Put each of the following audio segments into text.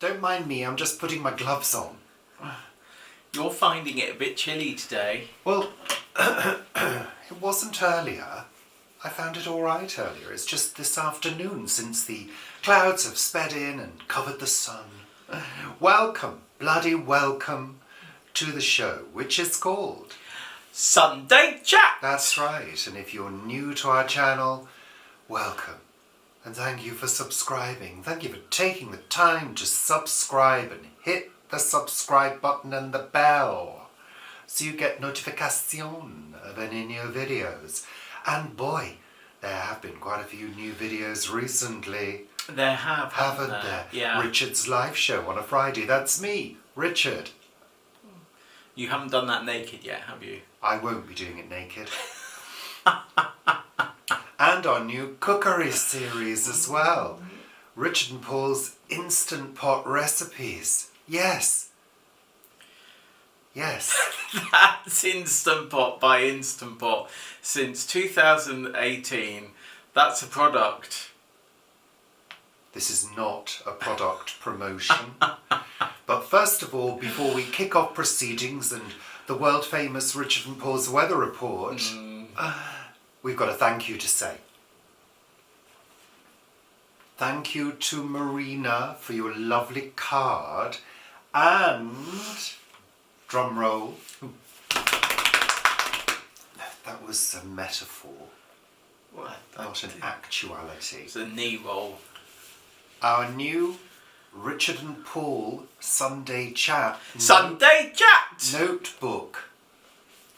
Don't mind me, I'm just putting my gloves on. You're finding it a bit chilly today. Well, it wasn't earlier. I found it all right earlier. It's just this afternoon since the clouds have sped in and covered the sun. Welcome, bloody welcome to the show, which is called Sunday Chat! That's right, and if you're new to our channel, welcome. And thank you for subscribing. Thank you for taking the time to subscribe and hit the subscribe button and the bell so you get notification of any new videos. And boy, there have been quite a few new videos recently. There haven't there? Yeah. Richard's live show on a Friday. That's me, Richard. You haven't done that naked yet, have you? I won't be doing it naked. And our new cookery series as well. Richard and Paul's Instant Pot Recipes. Yes. Yes. That's Instant Pot by Instant Pot. Since 2018, that's a product. This is not a product promotion. But first of all, before we kick off proceedings and the world famous Richard and Paul's weather report, we've got a thank you to say. Thank you to Marina for your lovely card and, drum roll, that was a metaphor, not an actuality. It's a knee roll. Our new Richard and Paul Sunday Chat Sunday Chat! notebook.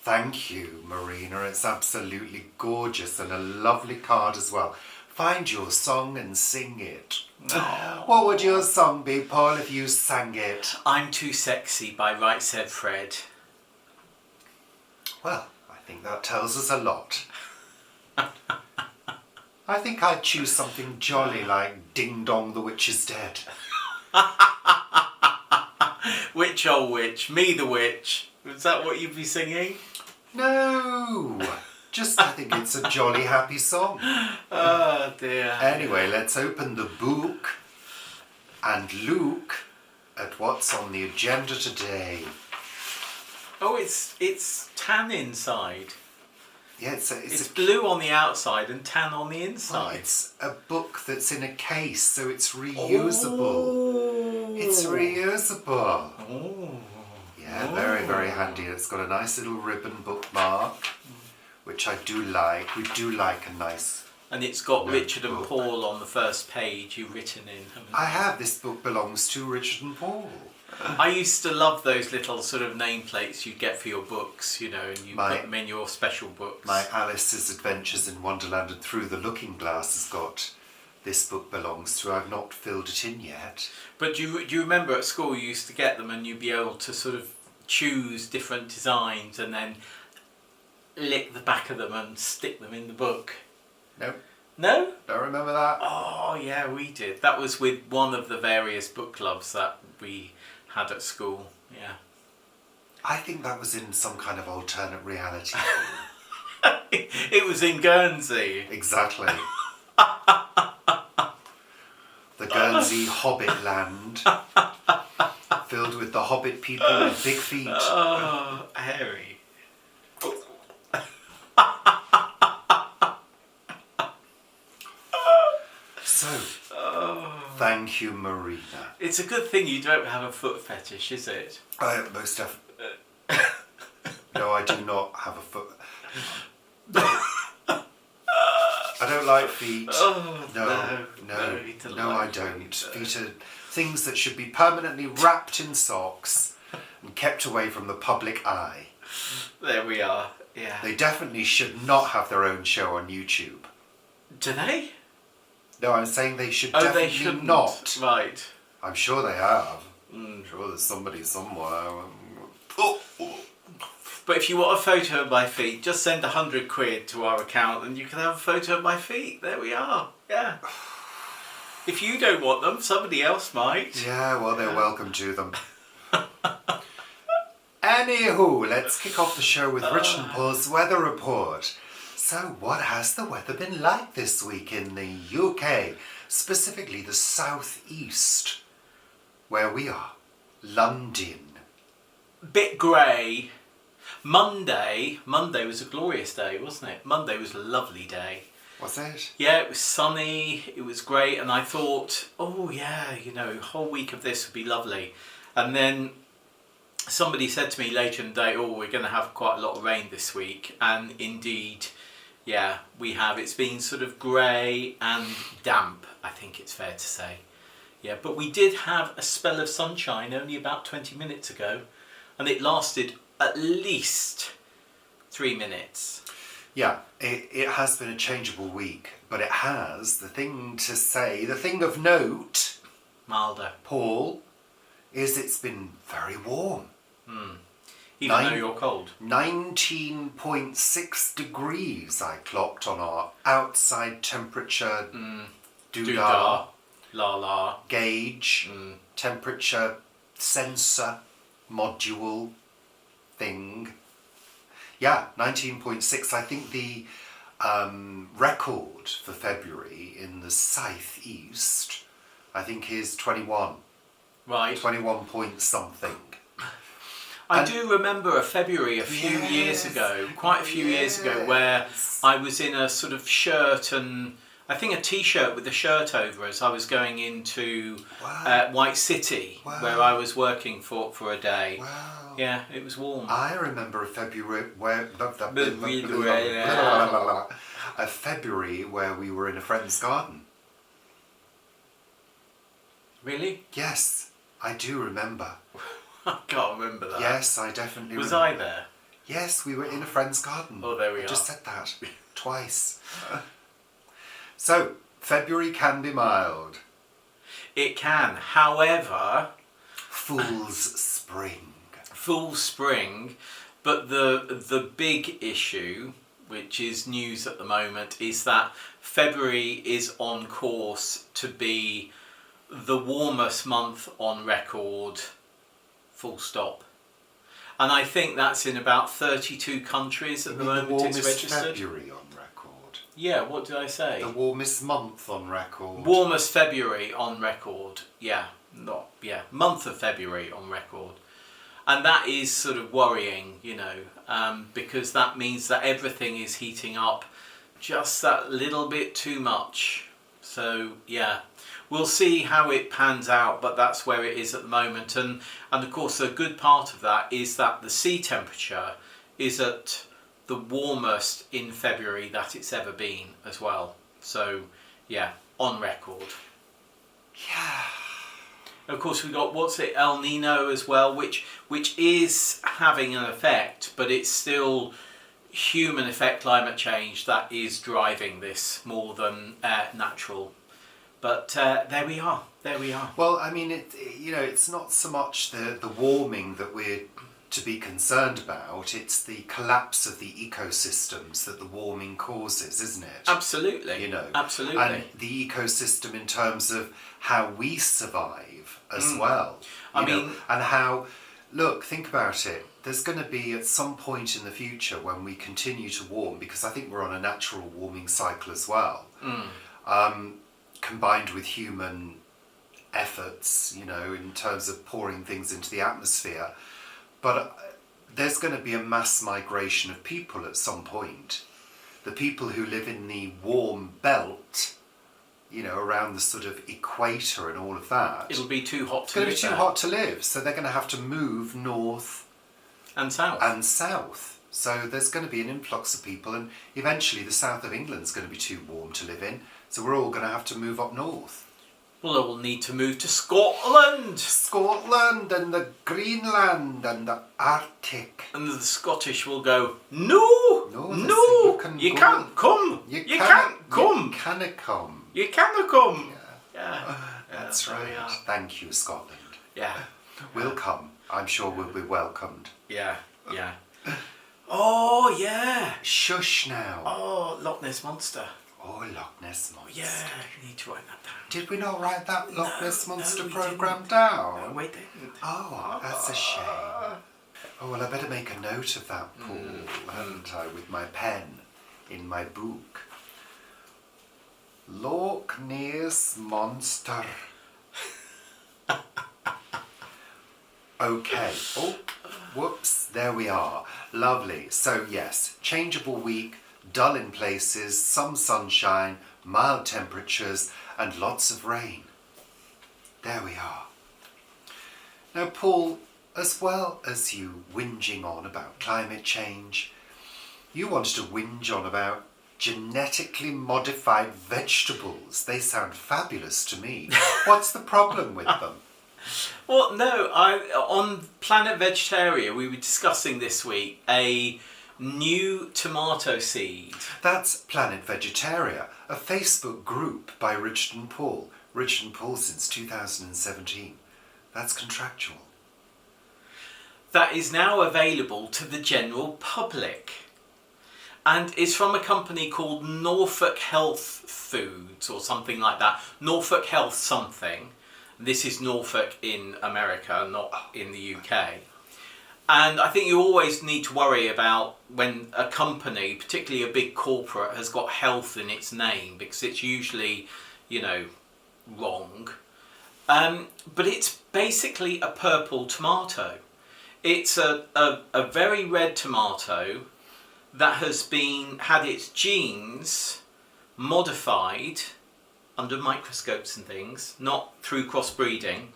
Thank you, Marina. It's absolutely gorgeous and a lovely card as well. Find your song and sing it. Oh. What would your song be, Paul, if you sang it? I'm Too Sexy by Right Said Fred. Well, I think that tells us a lot. I think I'd choose something jolly like Ding Dong the Witch is Dead. Witch oh witch, me the witch. Is that what you'd be singing? No! Just, I think it's a jolly happy song. Oh dear. Anyway, let's open the book and look at what's on the agenda today. Oh, it's tan inside. Yeah, It's blue on the outside and tan on the inside. It's a book that's in a case, so it's reusable. Oh. It's reusable. Oh. Yeah, very, very handy. It's got a nice little ribbon bookmark, which I do like. We do like a nice... And it's got notebook. Richard and Paul on the first page you've written in, haven't you? I have. This book belongs to Richard and Paul. I used to love those little sort of nameplates you'd get for your books, you know, and you put them in your special books. My Alice's Adventures in Wonderland and Through the Looking Glass has got this book belongs to. I've not filled it in yet. But do you remember at school you used to get them and you'd be able to sort of choose different designs and then lick the back of them and stick them in the book? Nope. No? Don't remember that. Oh yeah, we did. That was with one of the various book clubs that we had at school. Yeah. I think that was in some kind of alternate reality. It was in Guernsey. Exactly. The Guernsey Hobbit land, filled with the Hobbit people with big feet. Oh, Harry. So, thank you, Marina. It's a good thing you don't have a foot fetish, is it? I most definitely. No, I do not have a foot. I don't like feet. Oh, No, I don't. Feet are things that should be permanently wrapped in socks and kept away from the public eye. There we are, yeah. They definitely should not have their own show on YouTube. Do they? No, I'm saying they should Oh, definitely they shouldn't. not. Right. I'm sure they have. I'm sure there's somebody somewhere. But if you want a photo of my feet, just send £100 to our account and you can have a photo of my feet. There we are. Yeah. If you don't want them, somebody else might. Yeah, well, they're welcome to them. Anywho, let's kick off the show with Richard and Paul's weather report. So, what has the weather been like this week in the UK, specifically the southeast? where we are. London. Bit grey. Monday was a glorious day, wasn't it? Monday was a lovely day. Was it? Yeah, it was sunny, it was great, and I thought, oh yeah, a whole week of this would be lovely. And then somebody said to me later in the day, oh, we're going to have quite a lot of rain this week. And indeed, yeah, we have. It's been sort of grey and damp, I think it's fair to say. Yeah, but we did have a spell of sunshine only about 20 minutes ago, and it lasted at least 3 minutes. Yeah, it has been a changeable week, but it has, the thing to say, the thing of note, Milder. Paul, is it's been very warm. Even though you're cold. 19.6 degrees I clocked on our outside temperature Doodah. La. gauge, temperature sensor module thing. Yeah, 19.6. I think the record for February in the southeast, I think, is 21. Right. 21 point something. I do remember a February a few years ago, quite a few years ago, where I was in a sort of shirt and I think a t-shirt with a shirt over as I was going into White City, where I was working for a day. Wow. Yeah, it was warm. I remember a February where we were in a friend's garden. Really? Yes, I do remember. I can't remember that. Yes, I definitely Was remember. I there? Yes, we were in a friend's garden. Oh, there we are. I just said that twice. So, February can be mild. It can. However, Fool's Spring. But the big issue, which is news at the moment, is that February is on course to be the warmest month on record, full stop. And I think that's in about 32 countries at the moment it's registered. February on record. Yeah, what did I say? The warmest month on record. Warmest February on record. Month of February on record. And that is sort of worrying, because that means that everything is heating up just that little bit too much. So, yeah, we'll see how it pans out, but that's where it is at the moment. And of course, a good part of that is that the sea temperature is at the warmest in February that it's ever been as well. So, yeah, on record. Yeah. Of course, we've got, El Nino as well, which is having an effect, but it's still human effect climate change that is driving this more than natural. But there we are. Well, I mean, it's not so much the warming that we're to be concerned about. It's the collapse of the ecosystems that the warming causes, isn't it? Absolutely. Absolutely. And the ecosystem in terms of how we survive as well. And how, look, think about it. There's going to be at some point in the future when we continue to warm, because I think we're on a natural warming cycle as well. Combined with human efforts, in terms of pouring things into the atmosphere. But there's going to be a mass migration of people at some point. The people who live in the warm belt, around the sort of equator and all of that. It'll be too hot to live. It's going to be too hot to live, so they're going to have to move north and south. So there's going to be an influx of people, and eventually the south of England's going to be too warm to live in. So we're all going to have to move up north. Well, we'll need to move to Scotland. Scotland and the Greenland and the Arctic. And the Scottish will go, no, you can't come. You can't come. You can't come. You can't come. Yeah. That's right. Thank you, Scotland. Yeah. We'll come. I'm sure we'll be welcomed. Yeah. Oh, yeah. Shush now. Oh, Loch Ness Monster. Oh, Loch Ness Monster. Yeah, you need to write that down. Did we not write that Loch Ness Monster programme down? No, we didn't. Oh, that's a shame. Oh, well, I better make a note of that, Paul, hadn't I, with my pen in my book. Loch Ness Monster. Okay. Oh, whoops. There we are. Lovely. So yes, changeable week, dull in places, some sunshine, mild temperatures, and lots of rain. There we are. Now, Paul, as well as you whinging on about climate change, you wanted to whinge on about genetically modified vegetables. They sound fabulous to me. What's the problem with them? Well, no, on Planet Vegetaria, we were discussing this week a new tomato seed. That's Planet Vegetaria, a Facebook group by Richard and Paul. Richard and Paul since 2017. That's contractual. That is now available to the general public. And it's from a company called Norfolk Health Foods or something like that. Norfolk Health something. This is Norfolk in America, not in the UK. And I think you always need to worry about when a company, particularly a big corporate, has got health in its name, because it's usually, wrong. But it's basically a purple tomato. It's a very red tomato that has had its genes modified under microscopes and things, not through crossbreeding,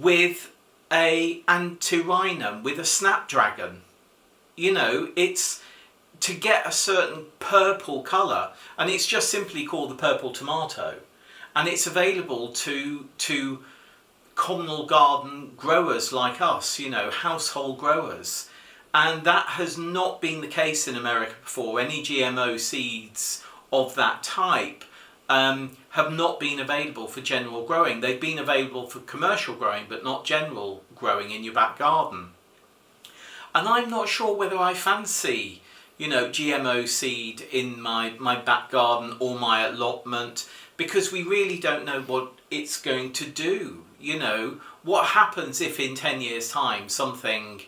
with a antirrhinum, with a snapdragon. It's to get a certain purple colour, and it's just simply called the purple tomato, and it's available to communal garden growers like us, household growers. And that has not been the case in America before. Any GMO seeds of that type have not been available for general growing. They've been available for commercial growing, but not general growing in your back garden. And I'm not sure whether I fancy, GMO seed in my back garden or my allotment, because we really don't know what it's going to do. What happens if in 10 years' time something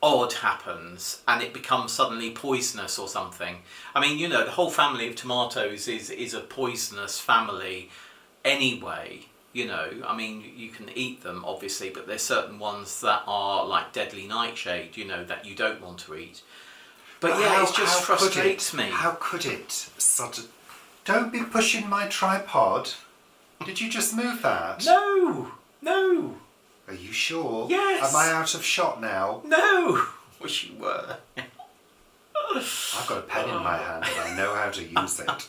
odd happens and it becomes suddenly poisonous or something? I mean, the whole family of tomatoes is a poisonous family anyway. I mean, you can eat them obviously, but there's certain ones that are like deadly nightshade, that you don't want to eat. But yeah, it just frustrates me. How could it sort of... Don't be pushing my tripod. Did you just move that? No. Are you sure? Yes. Am I out of shot now? No. Wish you were. I've got a pen in my hand and I know how to use it.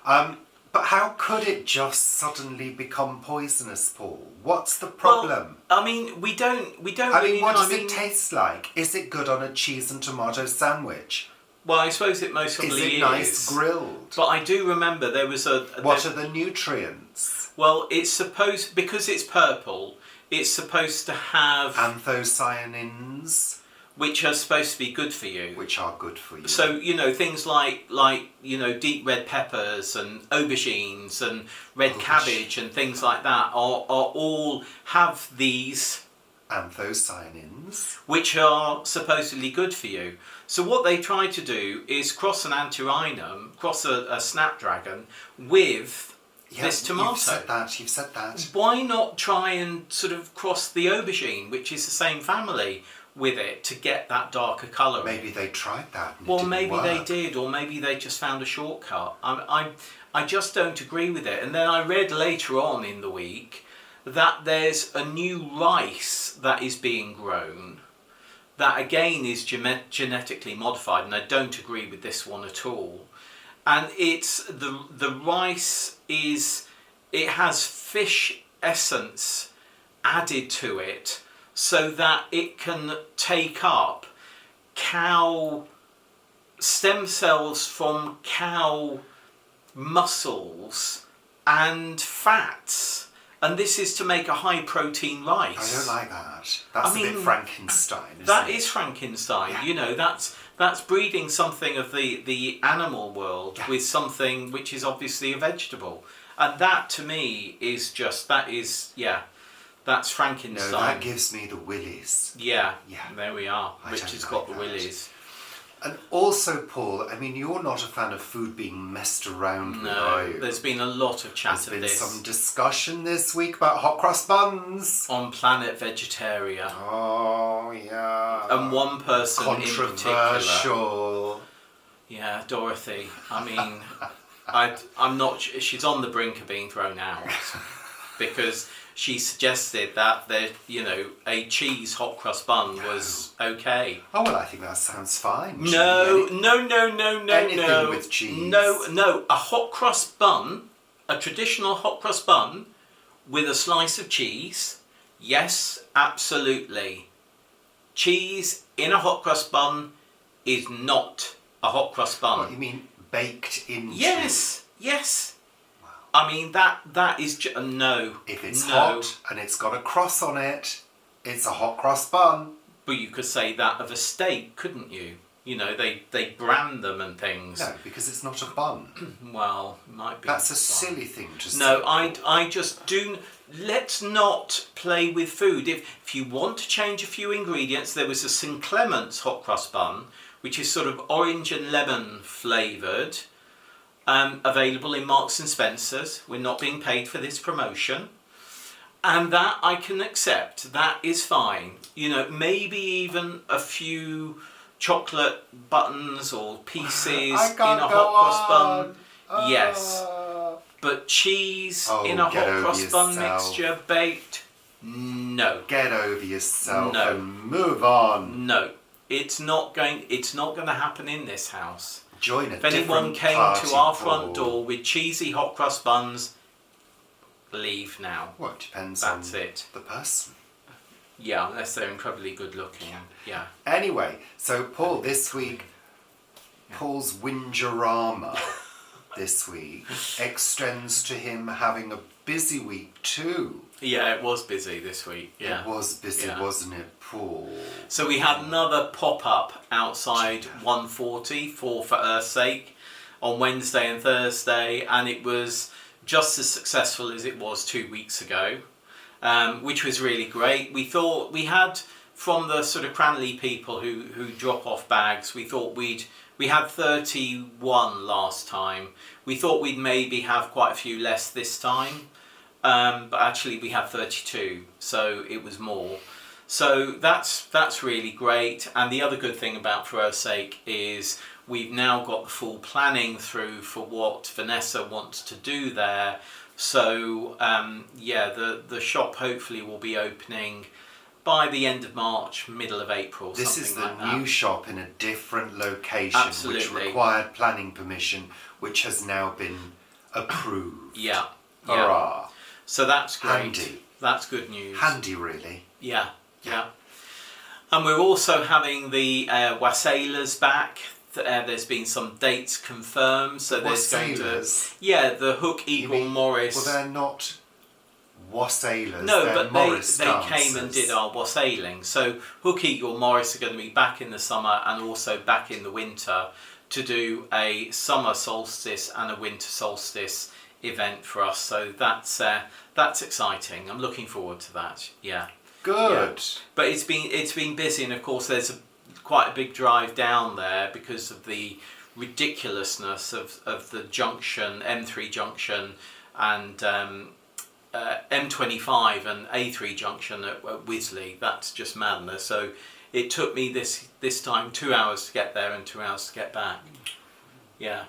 But how could it just suddenly become poisonous, Paul? What's the problem? Well, I mean, we don't really know. What does it taste like? Is it good on a cheese and tomato sandwich? Well, I suppose it most probably is. Is it nice grilled? But I do remember there was What are the nutrients? Well, it's supposed, because it's purple, it's supposed to have anthocyanins, which are supposed to be good for you. Which are good for you. So, things like deep red peppers and aubergines and red cabbage and things like that are all have these anthocyanins, which are supposedly good for you. So what they try to do is cross an antirrhinum, cross a snapdragon with this tomato. You've said that. Why not try and sort of cross the aubergine, which is the same family, with it to get that darker colour? Maybe they tried that and well, it didn't maybe work. they did, or maybe they just found a shortcut. I just don't agree with it. And then I read later on in the week that there's a new rice that is being grown that again is genetically modified, and I don't agree with this one at all. And it's the rice it has fish essence added to it so that it can take up cow stem cells from cow muscles and fats. And this is to make a high protein rice. I don't like that. That's a bit Frankenstein, isn't that it? is Frankenstein. Yeah. That's breeding something of the animal world with something which is obviously a vegetable. And that to me is just, that's Frankenstein. No, that gives me the willies. Yeah, Yeah. there we are. I Richard's don't got like the that. willies. And also, Paul, I mean, you're not a fan of food being messed around with, are No, you? there's been a lot of chat There's of been this some discussion this week about hot cross buns. on Planet Vegetaria. Oh, yeah. And one person in particular. Controversial. Yeah, Dorothy. I mean, I'm not. She's on the brink of being thrown out because she suggested that a cheese hot cross bun was okay. Oh, well, I think that sounds fine. No. Anything with cheese. No. A hot cross bun, a traditional hot cross bun with a slice of cheese. Yes, absolutely. Cheese in a hot cross bun is not a hot cross bun. What, you mean baked into? Yes. Wow. I mean that is no. If it's hot and it's got a cross on it, it's a hot cross bun. But you could say that of a steak, couldn't you? You know, they brand them and things. No, because it's not a bun. Well, it might be. That's a silly thing to say. No, I just do. Let's not play with food. If you want to change a few ingredients, there was a St Clement's hot cross bun, which is sort of orange and lemon flavoured, available in Marks and Spencer's. We're not being paid for this promotion. And that I can accept. That is fine. You know, maybe even a few chocolate buttons or pieces in a hot cross bun. Yes. But cheese in a hot cross bun mixture baked? No. Get over yourself No. and move on. No. It's not going to happen in this house. Join a If anyone different came party, to our Paul. front door with cheesy hot cross buns, leave now. Well, it depends That's on it. the person. Yeah, unless they're incredibly good looking. Yeah. Anyway, so Paul, this week, Paul's Wingerama this week extends to him having a busy week too. Yeah, it was busy this week. Yeah. It was busy, Yeah. wasn't it, Paul? So we had another pop-up outside 140 for Earth's Sake on Wednesday and Thursday, and it was just as successful as it was 2 weeks ago, which was really great. We thought we had, from the sort of Cranley people who drop off bags, we thought we had 31 last time. We thought we'd maybe have quite a few less this time, but actually we had 32, so it was more. So that's really great. And the other good thing about For Earth's Sake is we've now got the full planning through for what Vanessa wants to do there. So the shop hopefully will be opening by the end of March, middle of April. This is the like that. new shop in a different location, Absolutely. which required planning permission, which has now been approved. Yeah. Hurrah! So that's great. Handy. That's good news. Handy, really. Yeah. And we're also having the Wassailas back. There's been some dates confirmed. So there's going to the Hook Eagle Morris. Well, they're not wassailas. No, they're but Morris they came and dancers. did our wassailing. So Hook Eagle Morris are going to be back in the summer and also back in the winter to do a summer solstice and a winter solstice event for us. So that's exciting. I'm looking forward to that. Yeah. Good. Yeah. But it's been busy, and of course there's quite a big drive down there because of the ridiculousness of the junction, M3 junction, and M25 and A3 junction at Wisley. That's just madness. So it took me this time 2 hours to get there and 2 hours to get back. Yeah.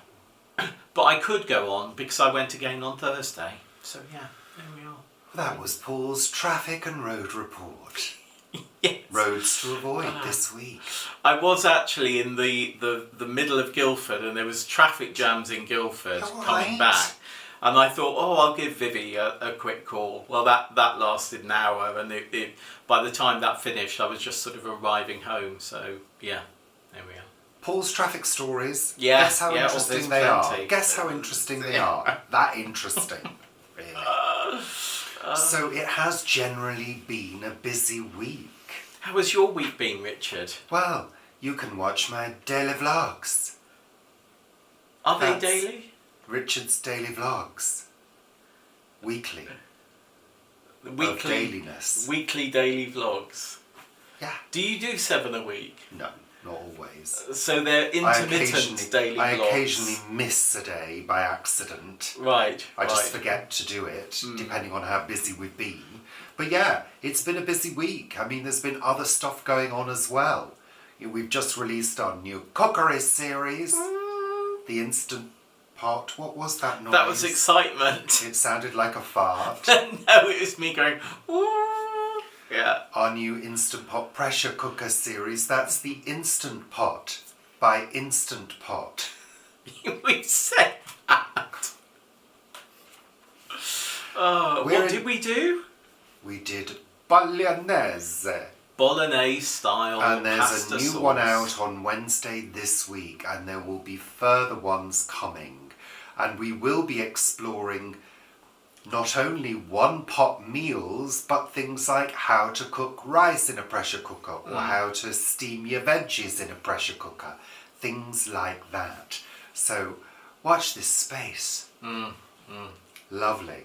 But I could go on because I went again on Thursday. So yeah, there we are. That was Paul's traffic and road report. Yes. Roads to avoid this week. I was actually in the middle of Guildford, and there was traffic jams in Guildford coming back. And I thought, I'll give Vivi a quick call. Well, that lasted an hour, and by the time that finished, I was just sort of arriving home. So yeah, there we are. Paul's traffic stories. Yeah, Guess how interesting there's they are. plenty. Guess how interesting they are. That interesting, really. So it has generally been a busy week. How has your week been, Richard? Well, you can watch my daily vlogs. Are That's they daily? Richard's daily vlogs. Weekly. Of dailiness. Weekly daily vlogs. Yeah. Do you do 7 a week? No, not always. So they're intermittent daily vlogs. I occasionally miss a day by accident. Right. I just forget to do it, depending on how busy we've been. But yeah, it's been a busy week. I mean, there's been other stuff going on as well. We've just released our new cookery series, the Instant Pot. What was that noise? That was excitement. It sounded like a fart. No, it was me going, ooh. Yeah. Our new Instant Pot pressure cooker series, that's the Instant Pot by Instant Pot. We said that. What did we do? We did bolognese. Bolognese style and there's pasta a new sauce. one out on Wednesday this week, and there will be further ones coming. And we will be exploring not only one pot meals, but things like how to cook rice in a pressure cooker, or how to steam your veggies in a pressure cooker. Things like that. So watch this space. Lovely.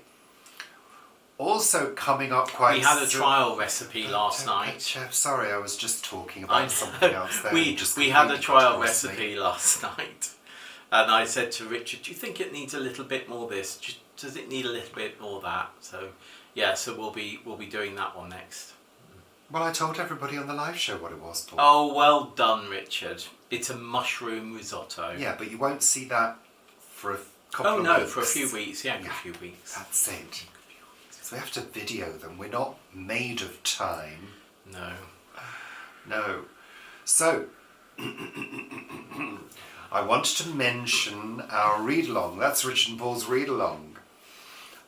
Also coming up quite... We had a trial recipe last night. Chef, sorry, I was just talking about something else there. We had a trial recipe last night. And I said to Richard, do you think it needs a little bit more this? Does it need a little bit more that? So, yeah, so we'll be doing that one next. Well, I told everybody on the live show what it was, Paul. Oh, well done, Richard. It's a mushroom risotto. Yeah, but you won't see that for a couple of weeks. Oh, no, for a few weeks. Yeah, a few weeks. That's it. So we have to video them. We're not made of time. No. No. So, I wanted to mention our read-along. That's Rich and Paul's read-along.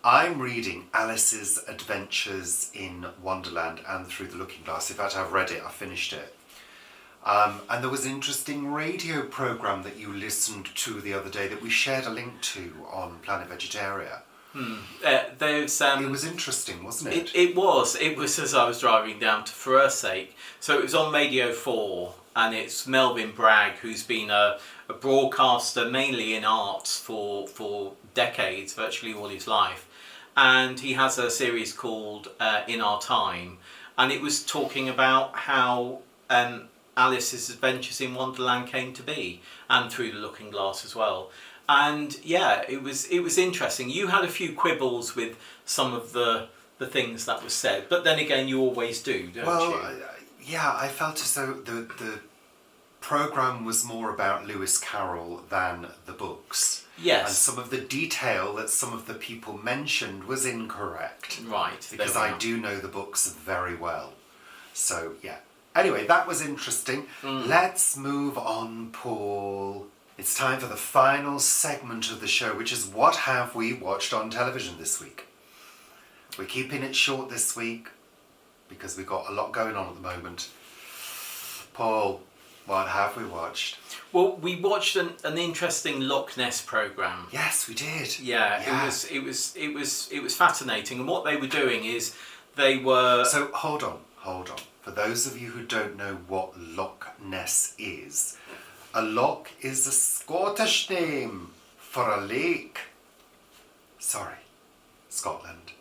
I'm reading Alice's Adventures in Wonderland and Through the Looking Glass. In fact, I've read it. I finished it. And there was an interesting radio programme that you listened to the other day that we shared a link to on Planet Vegetaria. It was interesting, wasn't it? It was as I was driving down to For Her Sake. So it was on Radio 4, and it's Melvin Bragg, who's been a broadcaster mainly in arts for decades, virtually all his life. And he has a series called In Our Time, and it was talking about how Alice's Adventures in Wonderland came to be, and Through the Looking Glass as well. And yeah, it was interesting. You had a few quibbles with some of the things that was said, but then again, you always do, don't you? Well, yeah, I felt as though the programme was more about Lewis Carroll than the books. Yes. And some of the detail that some of the people mentioned was incorrect. Right. Because I do know the books very well. So, yeah. Anyway, that was interesting. Let's move on, Paul. It's time for the final segment of the show, which is what have we watched on television this week? We're keeping it short this week because we've got a lot going on at the moment. Paul, what have we watched? Well, we watched an interesting Loch Ness programme. Yes, we did. Yeah. It was fascinating, and what they were doing is they were... So hold on. For those of you who don't know what Loch Ness is, a loch is a Scottish name for a lake. Sorry, Scotland.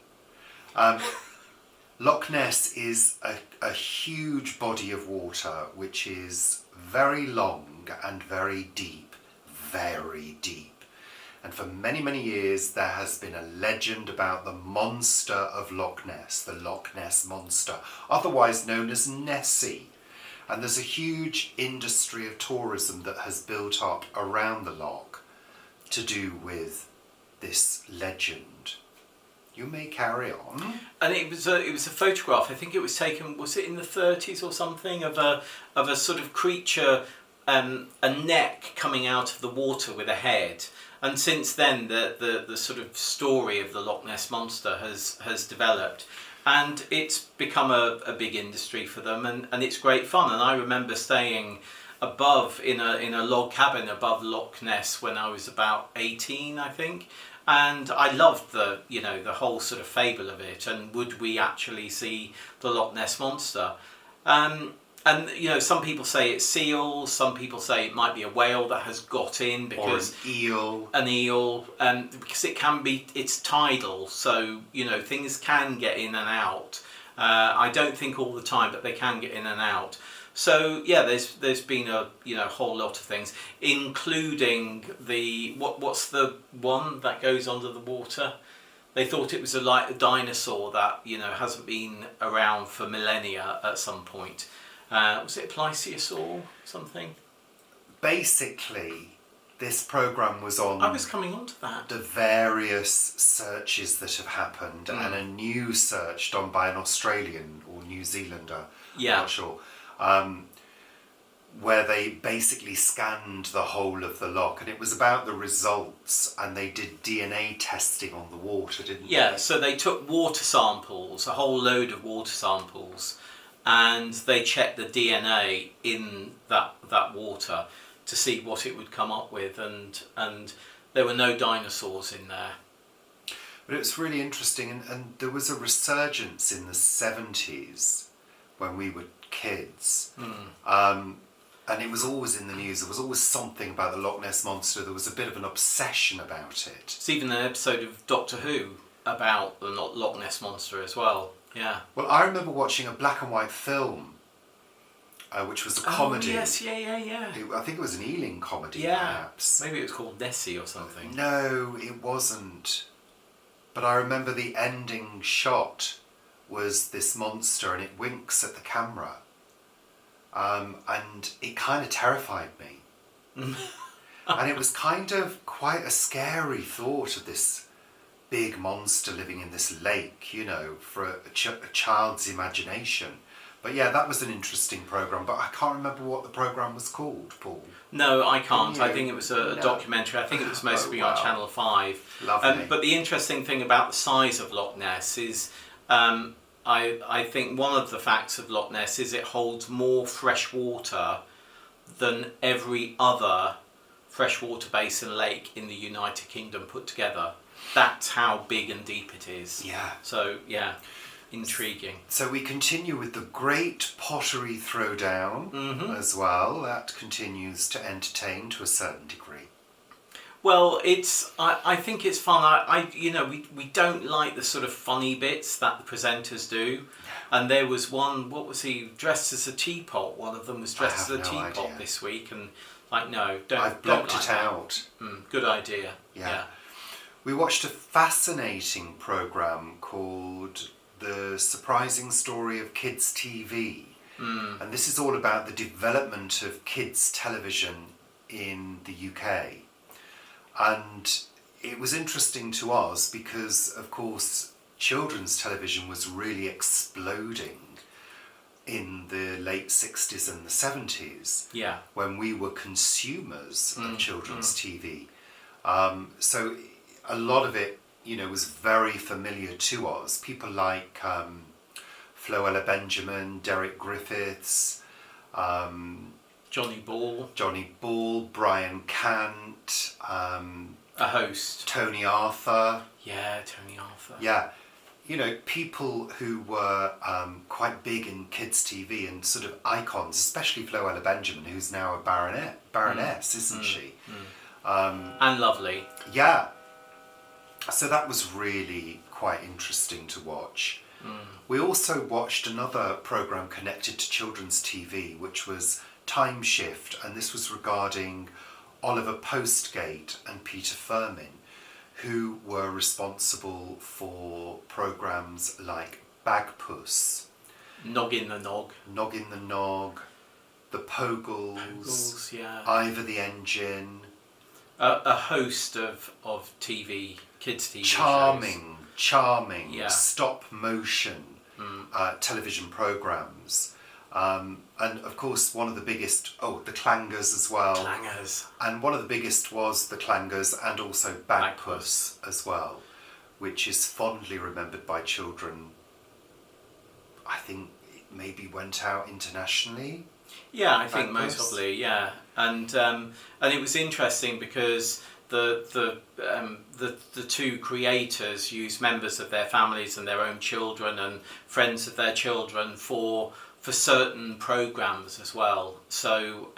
Loch Ness is a huge body of water which is very long and very deep. Very deep. And for many, many years there has been a legend about the monster of Loch Ness, the Loch Ness Monster, otherwise known as Nessie. And there's a huge industry of tourism that has built up around the loch to do with this legend. You may carry on. And it was a photograph. I think it was taken. Was it in the 30s or something of a sort of creature, a neck coming out of the water with a head. And since then, the sort of story of the Loch Ness Monster has developed. And it's become a big industry for them, and it's great fun. And I remember staying above in a log cabin above Loch Ness when I was about 18, I think. And I loved the whole sort of fable of it. And would we actually see the Loch Ness Monster? And some people say it's seals, some people say it might be a whale that has got in because... Or an eel. An eel, because it's tidal, so, things can get in and out. I don't think all the time, but they can get in and out. So yeah, there's been a whole lot of things, including what's the one that goes under the water? They thought it was like a dinosaur that hasn't been around for millennia at some point. Was it a plesiosaur something? Basically, this program was on. I was coming on to that. The various searches that have happened, and a new search done by an Australian or New Zealander. Yeah. I'm not sure. Where they basically scanned the whole of the loch, and it was about the results, and they did DNA testing on the water, didn't they? Yeah, so they took water samples, a whole load of water samples, and they checked the DNA in that water to see what it would come up with, and there were no dinosaurs in there. But it was really interesting, and there was a resurgence in the 70s when we were kids. And it was always in the news. There was always something about the Loch Ness Monster. There was a bit of an obsession about it. It's even an episode of Doctor Who about the Loch Ness Monster as well. Yeah. Well, I remember watching a black and white film, which was a comedy. Oh, yes, yeah. I think it was an Ealing comedy, Yeah. perhaps. Maybe it was called Nessie or something. No, it wasn't. But I remember the ending shot was this monster, and it winks at the camera. And it kind of terrified me. And it was kind of quite a scary thought of this big monster living in this lake, for a child's imagination. But yeah, that was an interesting programme, but I can't remember what the programme was called, Paul. No, I can't. I think it was a documentary. I think it was supposed to be on Channel 5. Lovely. But the interesting thing about the size of Loch Ness is... I think one of the facts of Loch Ness is it holds more fresh water than every other freshwater basin lake in the United Kingdom put together. That's how big and deep it is. Yeah. So, yeah, intriguing. So we continue with the Great Pottery Throwdown as well. That continues to entertain to a certain degree. Well, I think it's fun. We don't like the sort of funny bits that the presenters do. And there was one, what was he, dressed as a teapot? One of them was dressed as a teapot idea. This week, and no, don't. I've blocked don't like it that. out. Good idea. Yeah. We watched a fascinating programme called The Surprising Story of Kids TV. And this is all about the development of kids television in the UK. And it was interesting to us because, of course, children's television was really exploding in the late 60s and the 70s. Yeah. When we were consumers of children's TV. So a lot of it, was very familiar to us. People like Flo Ella Benjamin, Derek Griffiths, Johnny Ball, Brian Cant, a host. Tony Arthur. Yeah, Tony Arthur. Yeah. People who were quite big in kids' TV and sort of icons, especially Flo Ella Benjamin, who's now a baroness, isn't she? And lovely. Yeah. So that was really quite interesting to watch. We also watched another programme connected to children's TV, which was Time Shift, and this was regarding Oliver Postgate and Peter Firmin, who were responsible for programmes like Bagpuss, Noggin the Nog, The Pogles, yeah. Ivor the Engine. A host of TV, kids TV Charming, yeah. stop motion television programmes. And of course one of the biggest, the Clangers as well. Clangers. And one of the biggest was the Clangers and also Bagpuss as well, which is fondly remembered by children. I think it maybe went out internationally. Yeah, I think Bagpuss. most probably, yeah. And it was interesting because the two creators used members of their families and their own children and friends of their children for certain programs as well. So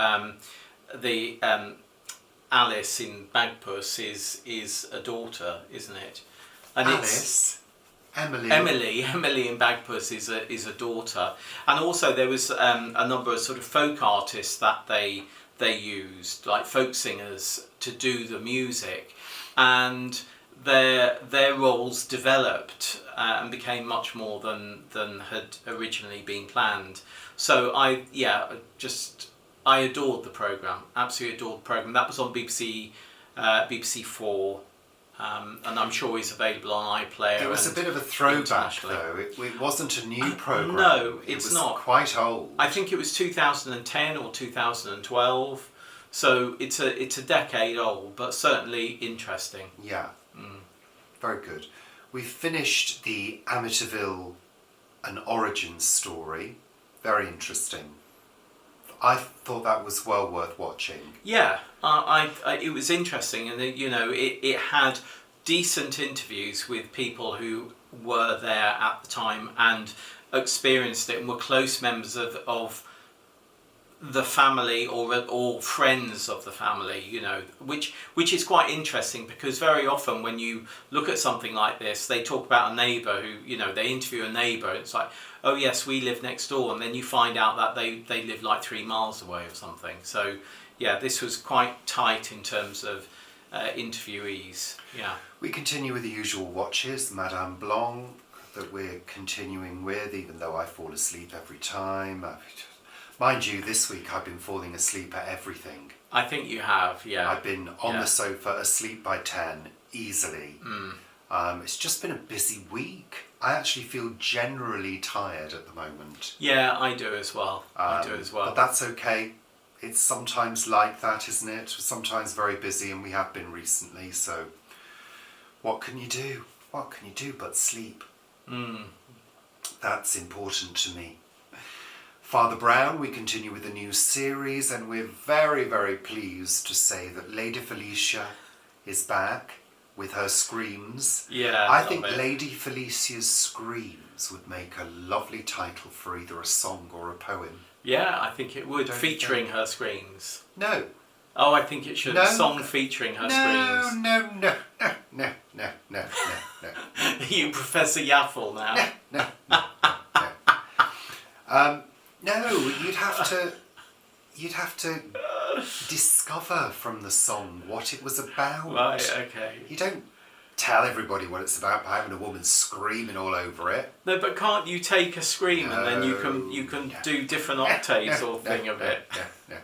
the Alice in Bagpuss is a daughter, isn't it? And Alice Emily. Emily in Bagpuss is a daughter, and also there was a number of sort of folk artists that they used, like folk singers, to do the music, and their roles developed and became much more than had originally been planned. So I adored the programme, absolutely adored the programme. That was on BBC 4. And I'm sure it's available on iPlayer. It was a bit of a throwback, though. It wasn't a new programme. No, it's not. Quite old. I think it was 2010 or 2012. So it's a decade old, but certainly interesting. Yeah. Very good. We finished the Amityville An Origin Story. Very interesting. I thought that was well worth watching. Yeah, it was interesting, and it had decent interviews with people who were there at the time and experienced it and were close members of the family or friends of the family, which is quite interesting, because very often when you look at something like this, they talk about a neighbour who, they interview a neighbour, it's like, oh yes, we live next door, and then you find out that they live like 3 miles away or something. So yeah, this was quite tight in terms of interviewees. Yeah. We continue with the usual watches, Madame Blanc, that we're continuing with, even though I fall asleep every time. Mind you, this week I've been falling asleep at everything. I think you have, yeah. I've been on the sofa asleep by 10, easily. It's just been a busy week. I actually feel generally tired at the moment. Yeah, I do as well. But that's okay. It's sometimes like that, isn't it? Sometimes very busy, and we have been recently, so what can you do? What can you do but sleep? That's important to me. Father Brown, we continue with a new series, and we're very, very pleased to say that Lady Felicia is back with her screams. Yeah, I think Lady Felicia's screams would make a lovely title for either a song or a poem. Yeah, I think it would, featuring her screams. No. Oh, I think it should. No. A song featuring her screams. No. You Professor Yaffle now. No, you'd have to discover from the song what it was about. Right, okay. You don't tell everybody what it's about by having a woman screaming all over it. No, but can't you take a scream and then you can do different octaves or thing of it? No.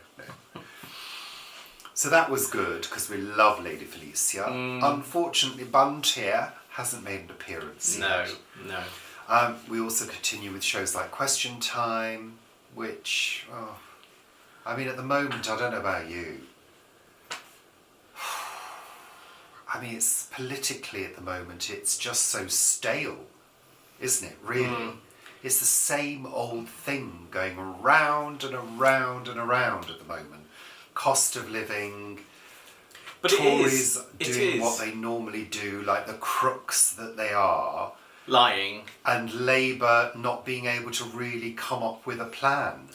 So that was good, because we love Lady Felicia. Unfortunately, Banter hasn't made an appearance yet. No. We also continue with shows like Question Time, which, at the moment, I don't know about you. It's politically at the moment, it's just so stale, isn't it, really? It's the same old thing going around and around and around at the moment. Cost of living, but Tories doing what they normally do, like the crooks that they are. Lying. And Labour not being able to really come up with a plan.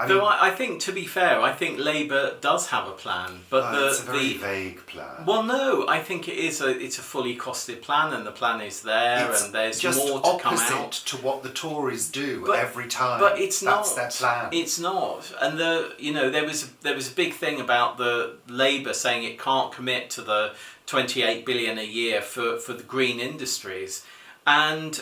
Though I think, to be fair, I think Labour does have a plan, but it's a very vague plan. Well, no, I think it's a fully costed plan, and the plan is there, and there's more to come out. Just opposite to what the Tories do every time. But it's not. That's their plan. It's not, and there was a big thing about the Labour saying it can't commit to the 28 billion a year for the green industries. And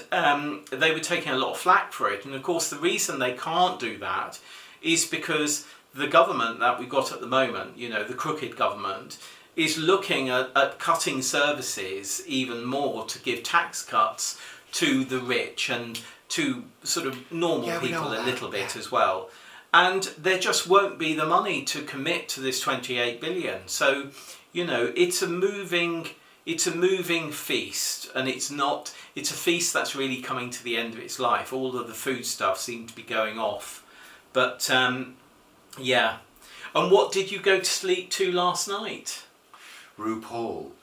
they were taking a lot of flack for it, and of course the reason they can't do that is because the government that we've got at the moment, the crooked government, is looking at cutting services even more to give tax cuts to the rich and to sort of normal people a little bit as well. And there just won't be the money to commit to this 28 billion. So, it's a moving feast, and it's a feast that's really coming to the end of its life. All of the food stuff seemed to be going off. But, yeah. And what did you go to sleep to last night? RuPaul.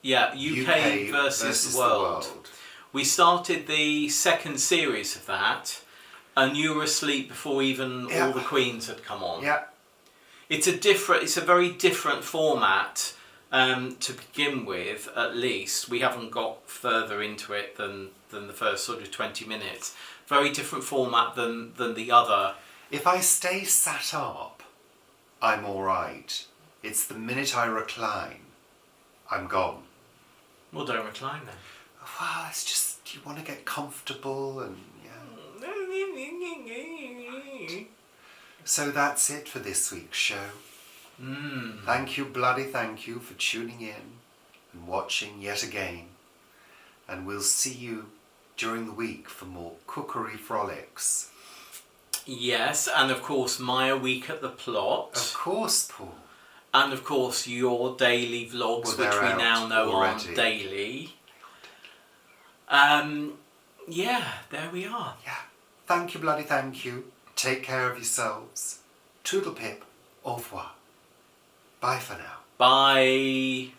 Yeah, UK versus the world. We started the second series of that, and you were asleep before even all the queens had come on. Yeah. It's a very different format To begin with, at least, we haven't got further into it than the first sort of 20 minutes. Very different format than the other. If I stay sat up, I'm all right. It's the minute I recline, I'm gone. Well, don't recline then. Well, it's just you want to get comfortable and yeah. So that's it for this week's show. Thank you, bloody thank you for tuning in and watching yet again. And we'll see you during the week for more cookery frolics. Yes, and of course my A Week at the Plot. Of course, Paul. And of course your daily vlogs, Well, which we now know already. aren't daily. Yeah, there we are. Yeah. Thank you, bloody thank you. Take care of yourselves. Toodle pip. Au revoir. Bye for now. Bye.